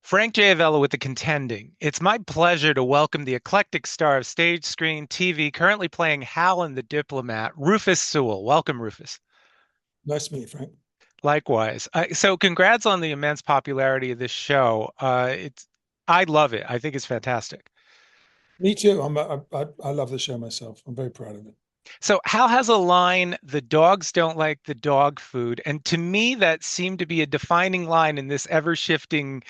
Frank J. Avella with the Contending. It's my pleasure to welcome the eclectic star of stage, screen, TV, currently playing Hal in The Diplomat, Rufus Sewell. Welcome, Rufus. Nice to meet you, Frank. Likewise. So, congrats on the immense popularity of this show. I love it. I think it's fantastic. Me too. I love the show myself. I'm very proud of it. So, Hal has a line, "The dogs don't like the dog food," and to me, that seemed to be a defining line in this ever-shifting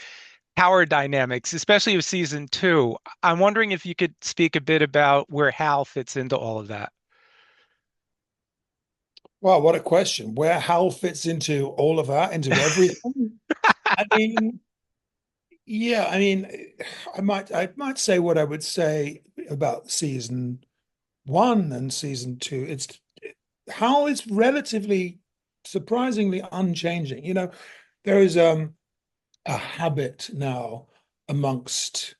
power dynamics, especially with season two. I'm wondering if you could speak a bit about where Hal fits into all of that. Wow, what a question. Where Hal fits into all of that, into everything. I mean, yeah, I mean, I might say what I would say about season one and season two. It's Hal is relatively surprisingly unchanging. There is a habit now amongst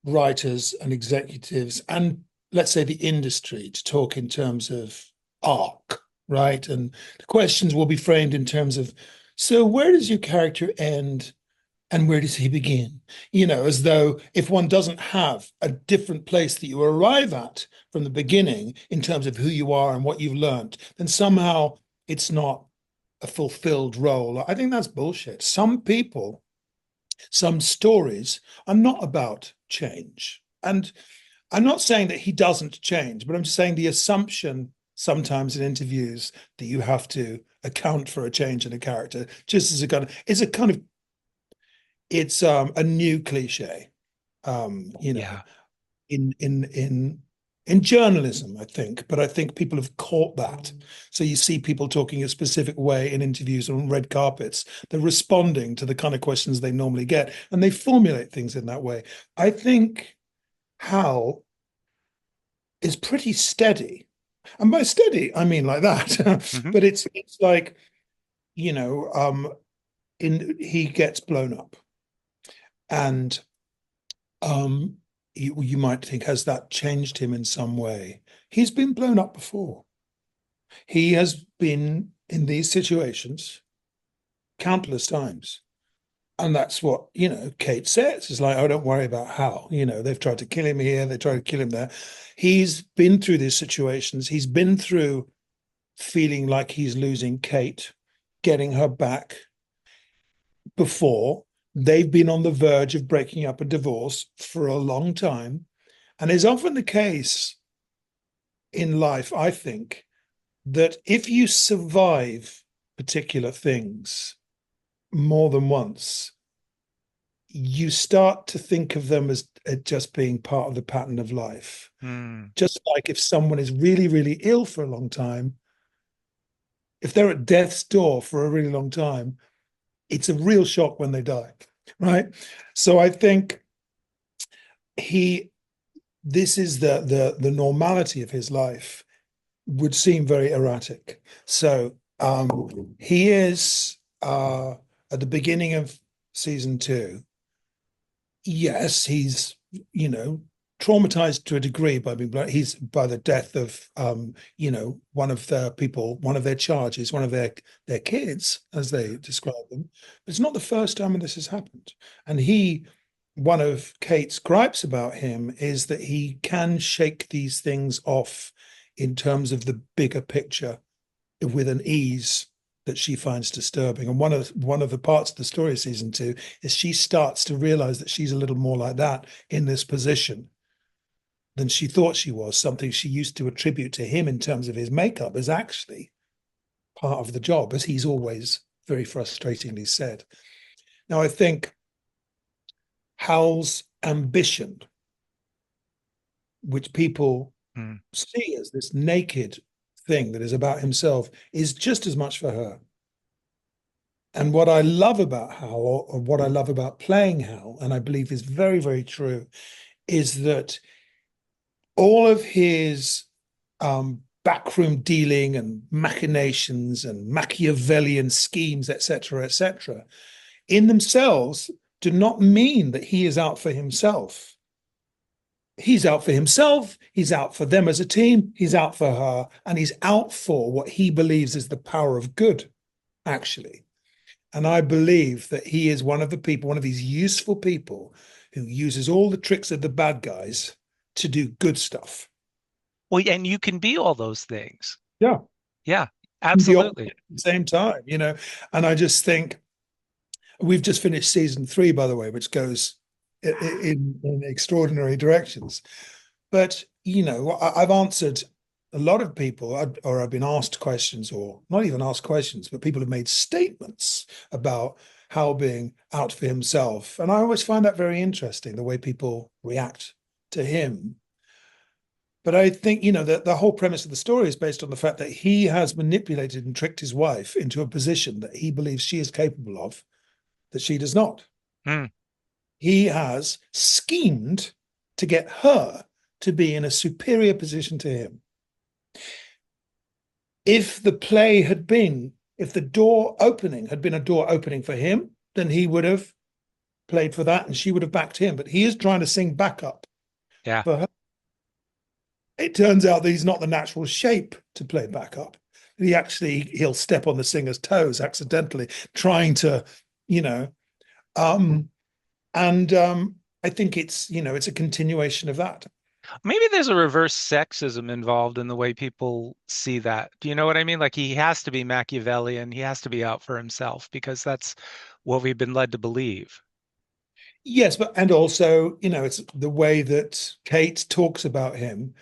writers and executives and let's say the industry to talk in terms of arc, right? And the questions will be framed in terms of, so where does your character end and where does he begin? As though if one doesn't have a different place that you arrive at from the beginning in terms of who you are and what you've learned, then somehow it's not a fulfilled role. I think that's bullshit. Some stories are not about change. And I'm not saying that he doesn't change, but I'm just saying the assumption sometimes in interviews that you have to account for a change in a character, just as it's a new cliche. Um, you know, Yeah. in journalism, I think, but I think people have caught that. So you see people talking a specific way in interviews on red carpets. They're responding to the kind of questions they normally get, and they formulate things in that way. I think Hal is pretty steady. And by steady, I mean like that. Hmm. But it's like, you know, um, in he gets blown up. And um you might think, has that changed him in some way? He's been blown up before. He has been in these situations countless times. And that's what, Kate says. It's like, oh, don't worry about Hal. They've tried to kill him here, they tried to kill him there. He's been through these situations. He's been through feeling like he's losing Kate, getting her back before. They've been on the verge of breaking up a divorce for a long time. And is often the case in life, I think, that if you survive particular things more than once, you start to think of them as just being part of the pattern of life. Mm. Just like if someone is really, really ill for a long time, if they're at death's door for a really long time, it's a real shock when they die, right? So I think he, this is the normality of his life would seem very erratic. So he is at the beginning of season two. Yes, he's you know traumatized to a degree by he's by the death of one of the people, one of their charges, one of their kids, as they describe them. But it's not the first time this has happened. And one of Kate's gripes about him is that he can shake these things off in terms of the bigger picture with an ease that she finds disturbing. And one of the parts of the story of season two is she starts to realize that she's a little more like that in this position than she thought she was. Something she used to attribute to him in terms of his makeup is actually part of the job, as he's always very frustratingly said. Now, I think Hal's ambition, which people Mm. see as this naked thing that is about himself, is just as much for her. And what I love about Hal, or what I love about playing Hal, and I believe is very, very true, is that all of his backroom dealing and machinations and Machiavellian schemes, etc., in themselves do not mean that he is out for himself. He's out for himself, he's out for them as a team, he's out for her, and he's out for what he believes is the power of good, actually. And I believe that he is one of the people, one of these useful people who uses all the tricks of the bad guys to do good stuff. Well, and you can be all those things. Yeah. Yeah, The opposite absolutely. at the same time, and I just think we've just finished season 3, by the way, which goes in extraordinary directions. But I've answered a lot of people, or I've been asked questions, or not even asked questions, but people have made statements about Hal being out for himself, and I always find that very interesting, the way people react to him. But I think, that the whole premise of the story is based on the fact that he has manipulated and tricked his wife into a position that he believes she is capable of, that she does not. Mm, He has schemed to get her to be in a superior position to him. If the play had been, if the door opening had been a door opening for him, then he would have played for that and she would have backed him. But he is trying to sing backup yeah. for her. It turns out that he's not the natural shape to play backup. He'll step on the singer's toes accidentally, trying to, you know, um, and I think it's a continuation of that. Maybe there's a reverse sexism involved in the way people see that. Do you know what I mean? Like he has to be Machiavellian, he has to be out for himself because that's what we've been led to believe. Yes, but and also, it's the way that Kate talks about him.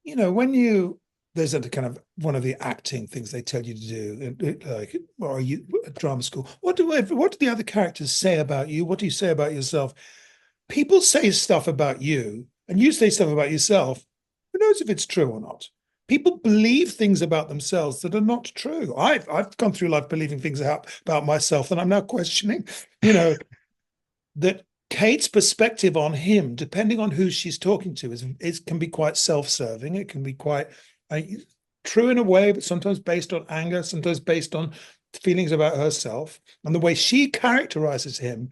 When there's a kind of one of the acting things they tell you to do, like, or are you at drama school? What do the other characters say about you? What do you say about yourself? People say stuff about you, and you say stuff about yourself. Who knows if it's true or not? People believe things about themselves that are not true. I've gone through life believing things about myself, and I'm now questioning, you know, that Kate's perspective on him, depending on who she's talking to, is can be quite self-serving. It can be quite uh, true in a way, but sometimes based on anger, sometimes based on feelings about herself. And the way she characterizes him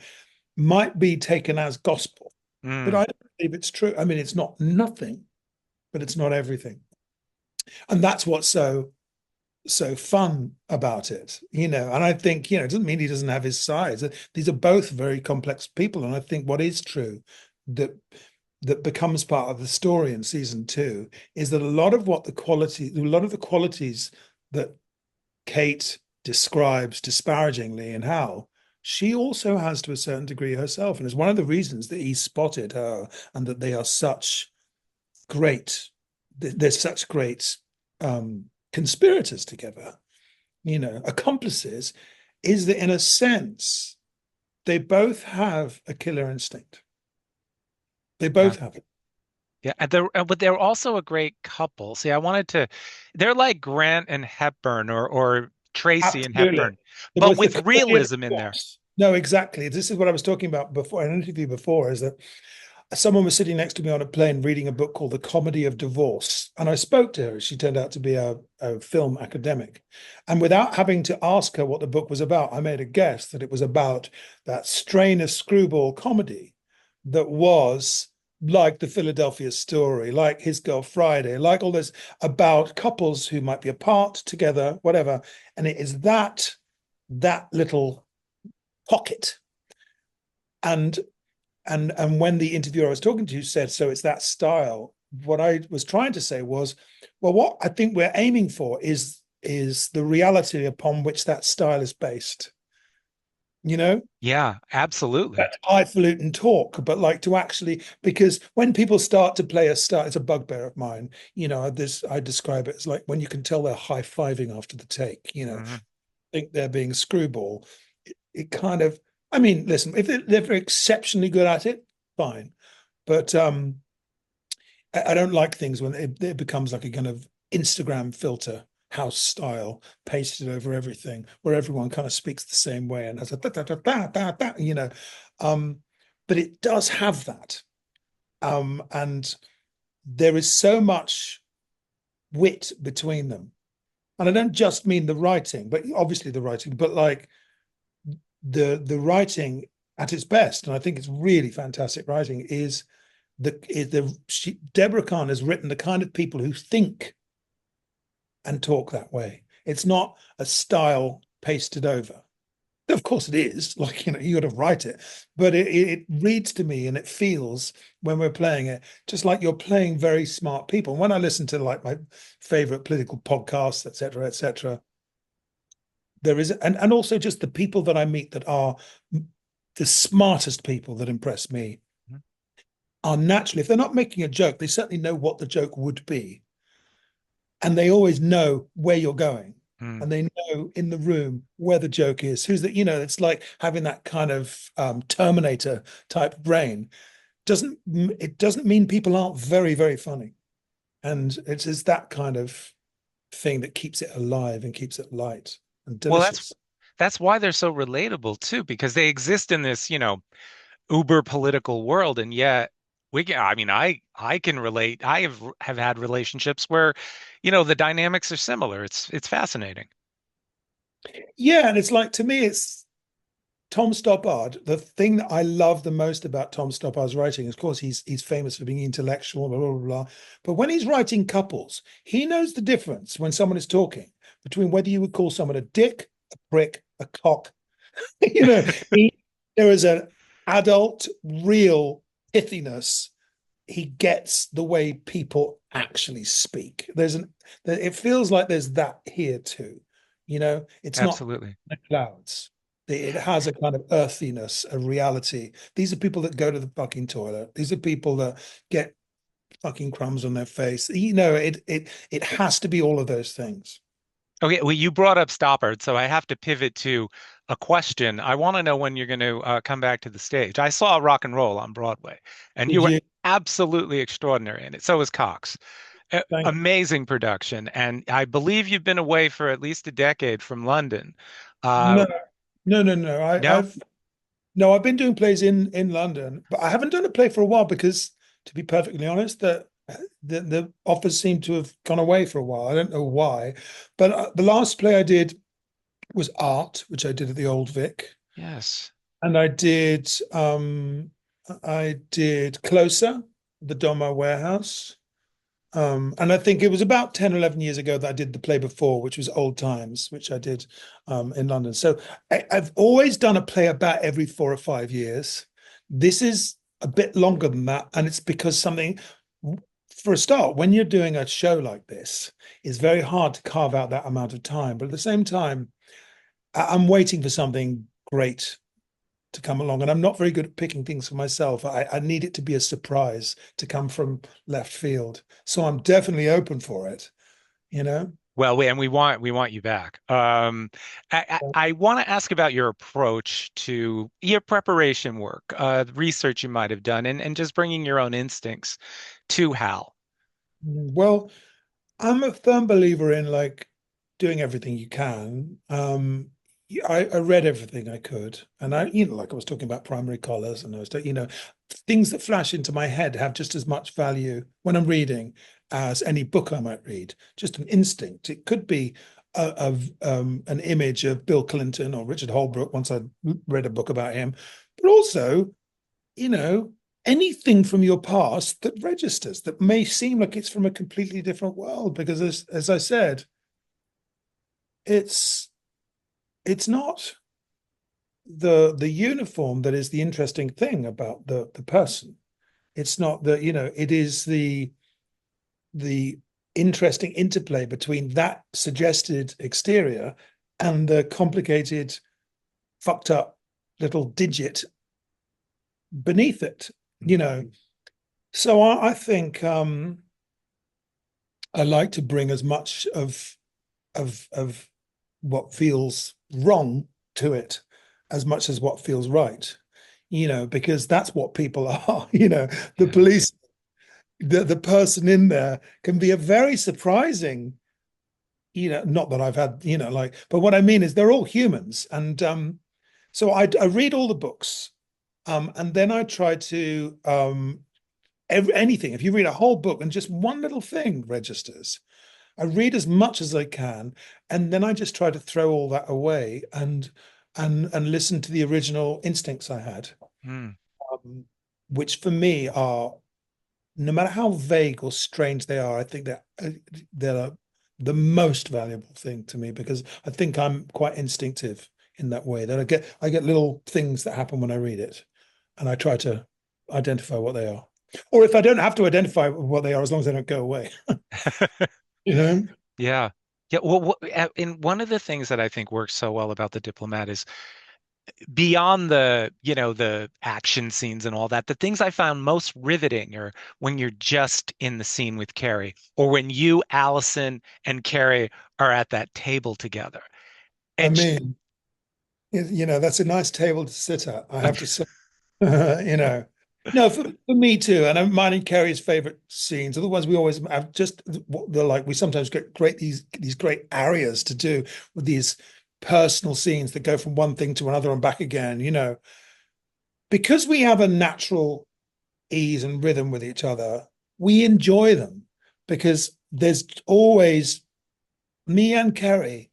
might be taken as gospel, but Mm, I don't believe it's true. I mean, it's not nothing, but it's not everything, and that's what's so fun about it, And I think, it doesn't mean he doesn't have his sides. These are both very complex people, and I think what is true that becomes part of the story in season 2 is that a lot of the qualities that Kate describes disparagingly in Hal, she also has to a certain degree herself, and it's one of the reasons that he spotted her and that they are such great. They're such great conspirators together, accomplices, is that in a sense, they both have a killer instinct. They yeah. both have it. Yeah, but they're also a great couple. See, they're like Grant and Hepburn or Tracy and Absolutely. Hepburn, It but was the with comedy of realism in there. force. No, exactly. This is what I was talking about before in an interview before, is that someone was sitting next to me on a plane reading a book called The Comedy of Divorce. And I spoke to her. She turned out to be a film academic. And without having to ask her what the book was about, I made a guess that it was about that strain of screwball comedy that was like the Philadelphia Story, like His Girl Friday, like all this about couples who might be apart together, whatever. And it is that little pocket. And and when the interviewer I was talking to said, so it's that style, what I was trying to say was, well, what I think we're aiming for is the reality upon which that style is based. You know, Yeah, absolutely. that highfalutin talk, but like to actually, because when people start to play a style, it's a bugbear of mine. This I describe it as like when you can tell they're high-fiving after the take. Mhm. Think they're being screwball. It kind of, I mean, listen, if they're exceptionally good at it, fine. But I don't like things when it becomes like a kind of Instagram filter house style pasted over everything, where everyone kind of speaks the same way and has a da, da, da, da, da, da. Um, but it does have that, and there is so much wit between them. And I don't just mean the writing, but obviously the writing, but like the writing at its best, and I think it's really fantastic writing, is Deborah Kahn has written the kind of people who think and talk that way. It's not a style pasted over. Of course it is. Like, you got to write it, but it reads to me and it feels when we're playing it, just like you're playing very smart people. And when I listen to like my favorite political podcasts, et cetera, there is, and also just the people that I meet that are the smartest people that impress me are naturally, if they're not making a joke, they certainly know what the joke would be. And they always know where you're going. Mm. And they know in the room where the joke is. Who's the, it's like having that kind of Terminator type brain. It doesn't mean people aren't very, very funny. And it's that kind of thing that keeps it alive and keeps it light and Well, delicious. that's why they're so relatable too, because they exist in this, uber political world, and yet I mean, I can relate. I have had relationships where, the dynamics are similar. It's fascinating. Yeah, and it's like, to me, it's Tom Stoppard. The thing that I love the most about Tom Stoppard's writing, of course, he's famous for being intellectual, blah, blah, blah, blah. But when he's writing couples, he knows the difference when someone is talking between whether you would call someone a dick, a prick, a cock. you know, he, there is an adult, real pithiness. He gets the way people actually speak. It feels like there's that here too. It's not Absolutely. the clouds. It has a kind of earthiness, a reality. These are people that go to the fucking toilet. These are people that get fucking crumbs on their face. It has to be all of those things. Okay, well, you brought up Stoppard, so I have to pivot to a question. I want to know when you're going to come back to the stage. I saw Rock and Roll on Broadway, and you Did were you? absolutely extraordinary in it. So was Cox. Thank Amazing production, and I believe you've been away for at least a decade from London. No, no, no, no. No? I've been doing plays in London, but I haven't done a play for a while because, to be perfectly honest, the offers seem to have gone away for a while. I don't know why, but the last play I did was Art, which I did at the Old Vic, Yes. and I did Closer, the Donmar Warehouse. And I think it was about 10 or 11 years ago that I did the play before, which was Old Times, which I did in London. So I've always done a play about every 4 or 5 years. This is a bit longer than that. And it's because for a start, when you're doing a show like this, it's very hard to carve out that amount of time. But at the same time, I'm waiting for something great to come along. And I'm not very good at picking things for myself. I need it to be a surprise to come from left field. So I'm definitely open for it, you know? Well, we want you back. I want to ask about your approach to your preparation work, research you might have done, and just bringing your own instincts to Hal. Well, I'm a firm believer in like doing everything you can. I read everything I could, and like I was talking about primary colors, and things that flash into my head have just as much value when I'm reading as any book I might read. Just an instinct. It could be an image of Bill Clinton or Richard Holbrooke once I read a book about him, but also, you know, anything from your past that registers that may seem like it's from a completely different world. Because as I said, it's it's not the uniform that is the interesting thing about the person. It's not it is the interesting interplay between that suggested exterior and the complicated, fucked up little digit beneath it. You know, so I think I like to bring as much of what feels wrong to it as much as what feels right. Because that's what people are. The Yeah. police, the person in there can be a very surprising. Not that I've had, but what I mean is they're all humans, and so I read all the books, and then I try to anything. If you read a whole book and just one little thing registers, I read as much as I can, and then I just try to throw all that away and listen to the original instincts I had, Mm. um, which for me are, no matter how vague or strange they are, I think they're the most valuable thing to me because I think I'm quite instinctive in that way. That I get little things that happen when I read it, and I try to identify what they are. Or if I don't have to identify what they are, as long as they don't go away, you know. Yeah. Yeah. Well, and one of the things that I think works so well about The Diplomat is beyond the action scenes and all that, the things I found most riveting are when you're just in the scene with Carrie, or when you, Allison, and Carrie are at that table together. I And mean, that's a nice table to sit at, I have to say. you know. No, for me too. And I'm mine and Kerry's favorite scenes are the ones we always have. Just what they're like. We sometimes get these great areas to do with these personal scenes that go from one thing to another and back again. Because we have a natural ease and rhythm with each other, we enjoy them because there's always me and Kerry.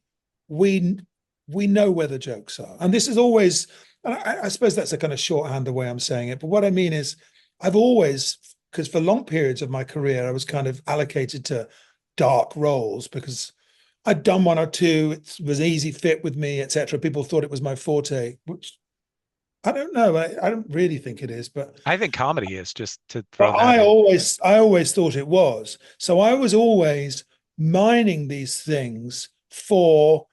We we know where the jokes are, and this is always. And I suppose that's a kind of shorthand the way I'm saying it. But what I mean is, I've always, because for long periods of my career, I was kind of allocated to dark roles because I'd done one or two. It was an easy fit with me, etc. People thought it was my forte, which I don't know. I don't really think it is, but I think comedy is, just to but throw that in. I always thought it was. So I was always mining these things for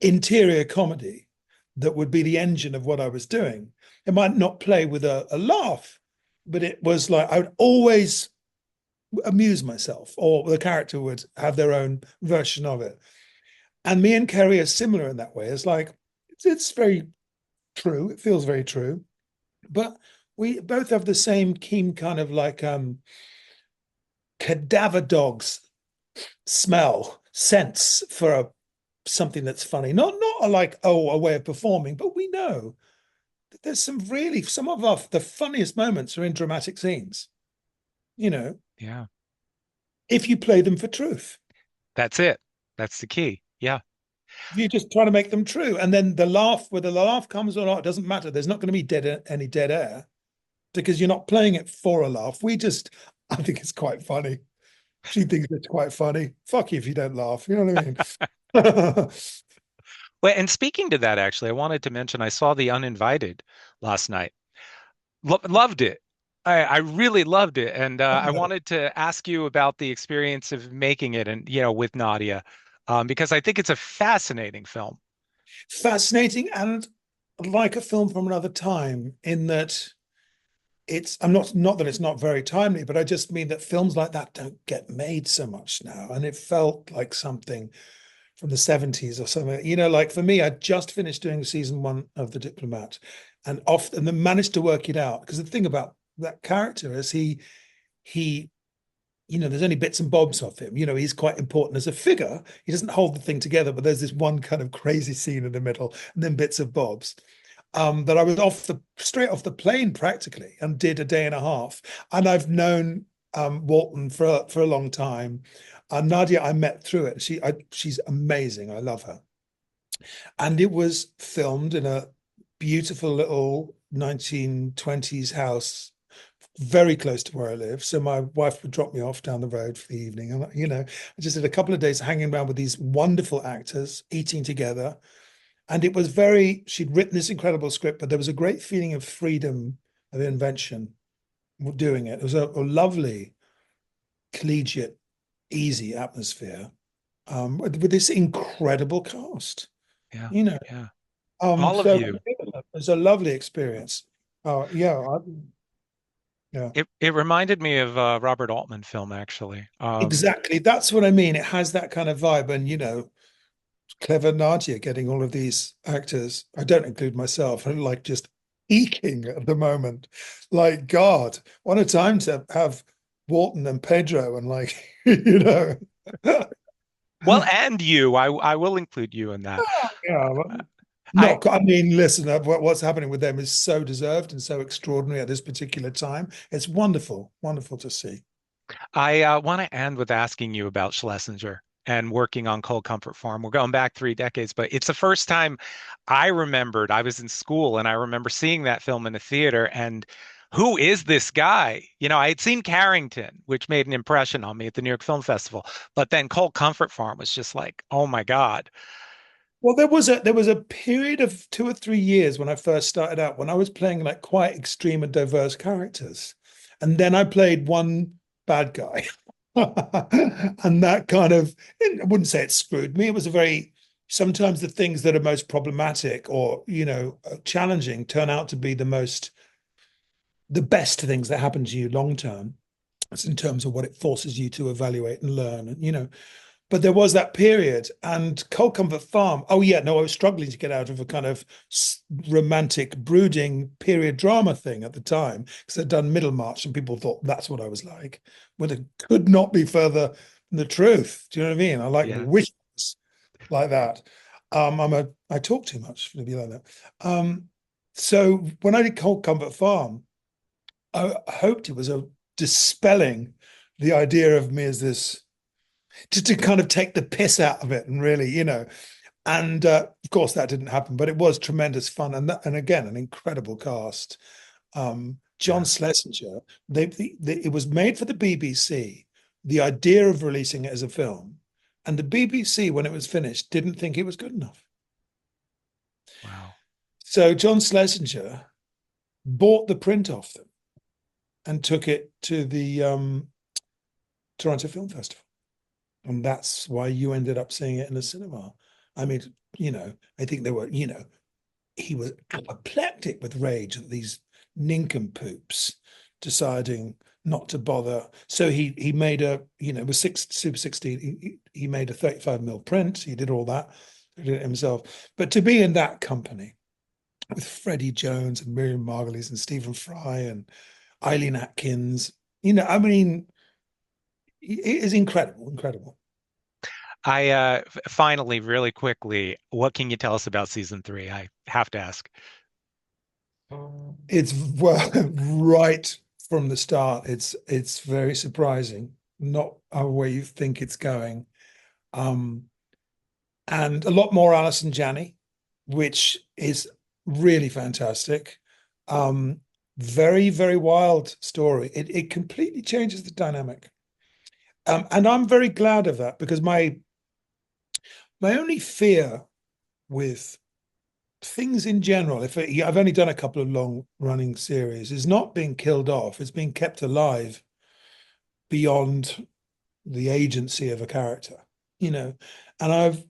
interior comedy that would be the engine of what I was doing. It might not play with a laugh, but it was like I would always amuse myself, or the character would have their own version of it. And me and Kerry are similar in that way. It's like it's very true. It feels very true, but we both have the same keen kind of like cadaver dogs smell sense for something that's funny. Not like a way of performing, but we know that there's some of the funniest moments are in dramatic scenes. You know, Yeah, if you play them for truth, that's it. That's the key. Yeah. if you just try to make them true, and then the laugh, whether the laugh comes or not, doesn't matter. There's not going to be any dead air because you're not playing it for a laugh. I think it's quite funny. She thinks it's quite funny. Fuck you if you don't laugh. You know what I mean? Well, and speaking to that, actually, I wanted to mention I saw The Uninvited last night. Loved it. I really loved it, and I wanted to ask you about the experience of making it, and with Nadia, because I think it's a fascinating film. Fascinating and like a film from another time in that I'm not that it's not very timely, but I just mean that films like that don't get made so much now. And it felt like something from the 70s or something. Like for me, I just finished doing season one of The Diplomat and then managed to work it out. Because the thing about that character is he there's only bits and bobs of him. He's quite important as a figure. He doesn't hold the thing together, but there's this one kind of crazy scene in the middle, and then bits of bobs. That I was straight off the plane practically and did a day and a half. And I've known Walton for a long time. Nadia, I met through it. She's amazing. I love her. And it was filmed in a beautiful little 1920s house very close to where I live. So my wife would drop me off down the road for the evening. And, I just did a couple of days hanging around with these wonderful actors, eating together. And it was she'd written this incredible script, but there was a great feeling of freedom, of invention doing it. It was a lovely, collegiate, easy atmosphere with this incredible cast, Yeah, you know. yeah. All of So you. it was a lovely experience. Yeah, yeah. It reminded me of a Robert Altman film, actually. Exactly. That's what I mean. It has that kind of vibe. And, clever Nadia getting all of these actors. I don't include myself. I'm like just eking at the moment. Like, God, what a time to have Walton and Pedro and you know. Well, and you, I will include you in that. Yeah, I not. I mean, listen, what's happening with them is so deserved and so extraordinary at this particular time. It's wonderful, wonderful to see. I want to end with asking you about Schlesinger and working on Cold Comfort Farm. We're going back 3 decades, but it's the first time I remembered. I was in school and I remember seeing that film in the theater. And who is this guy? I had seen Carrington, which made an impression on me at the New York Film Festival, but then Cold Comfort Farm was just like, oh my God. Well, there was a period of 2 or 3 years when I first started out when I was playing like quite extreme and diverse characters, and then I played one bad guy, and that kind of I wouldn't say it screwed me. It was a very sometimes the things that are most problematic or challenging turn out to be the best things that happen to you long term. It's in terms of what it forces you to evaluate and learn, and. But there was that period, and Cold Comfort Farm. Oh yeah, no, I was struggling to get out of a kind of romantic, brooding period drama thing at the time because I'd done Middlemarch, and people thought that's what I was like. Well, it could not be further from the truth. Do you know what I mean? I Yeah. wish it was like that. I talk too much to be like that. So when I did Cold Comfort Farm, I hoped it was a dispelling the idea of me as this just to kind of take the piss out of it and really, and of course that didn't happen, but it was tremendous fun and again an incredible cast. John Yeah. Schlesinger, it was made for the BBC. The idea of releasing it as a film, and the BBC, when it was finished, didn't think it was good enough. Wow. So John Schlesinger bought the print off them and took it to the Toronto Film Festival. And that's why you ended up seeing it in the cinema. I mean, I think there were, he was apoplectic with rage at these nincompoops deciding not to bother. So he made it was Super 16. He made a 35 mil print. He did all that. He did it himself. But to be in that company with Freddie Jones and Miriam Margolyes and Stephen Fry and Eileen Atkins, I mean, it is incredible, incredible. Finally, really quickly, what can you tell us about season three? I have to ask. It's well, right from the start. It's very surprising, not where you think it's going. Um, and a lot more Alison Janney, which is really fantastic. Um, very, very wild story. It completely changes the dynamic. And I'm very glad of that because my only fear with things in general, if I've only done a couple of long running series, is not being killed off, it's being kept alive beyond the agency of a character, you know. And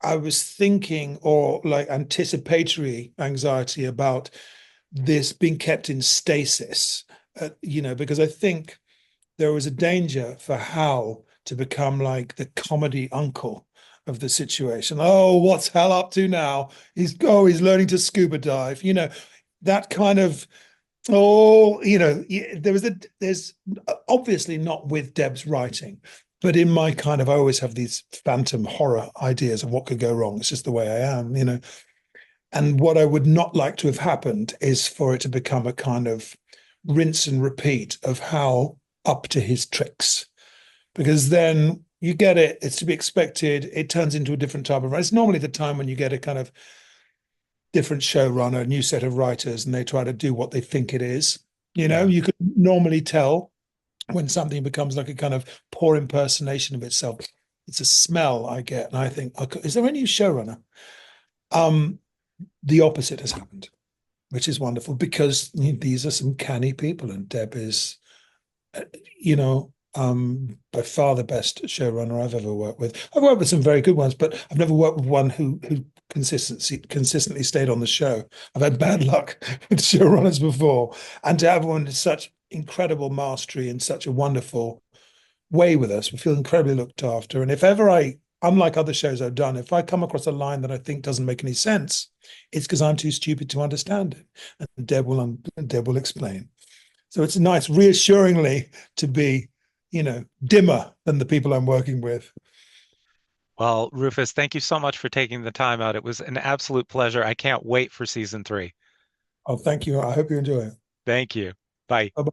I was thinking or like anticipatory anxiety about this being kept in stasis, because I think there was a danger for Hal to become like the comedy uncle of the situation. Oh, what's Hal up to now? He's learning to scuba dive. That kind of there's obviously not with Deb's writing, but in my kind of I always have these phantom horror ideas of what could go wrong. It's just the way I am. And what I would not like to have happened is for it to become a kind of rinse and repeat of how up to his tricks, because then you get it, it's to be expected, it turns into a different type of. It's normally the time when you get a kind of different showrunner, a new set of writers, and they try to do what they think it is. Yeah. You could normally tell when something becomes like a kind of poor impersonation of itself. It's a smell I get, and I think, okay, is there a new showrunner? Um, the opposite has happened, which is wonderful because these are some canny people, and Deb is, uh, you know, by far the best showrunner I've ever worked with. I've worked with some very good ones, but I've never worked with one who consistently stayed on the show. I've had bad luck with showrunners before, and to have one with such incredible mastery and such a wonderful way with us, we feel incredibly looked after. And if ever unlike other shows I've done, if I come across a line that I think doesn't make any sense, it's because I'm too stupid to understand it, and Deb will explain. So it's nice, reassuringly, to be, dimmer than the people I'm working with. Well, Rufus, thank you so much for taking the time out. It was an absolute pleasure. I can't wait for season three. Oh, thank you. I hope you enjoy it. Thank you. Bye. Bye-bye.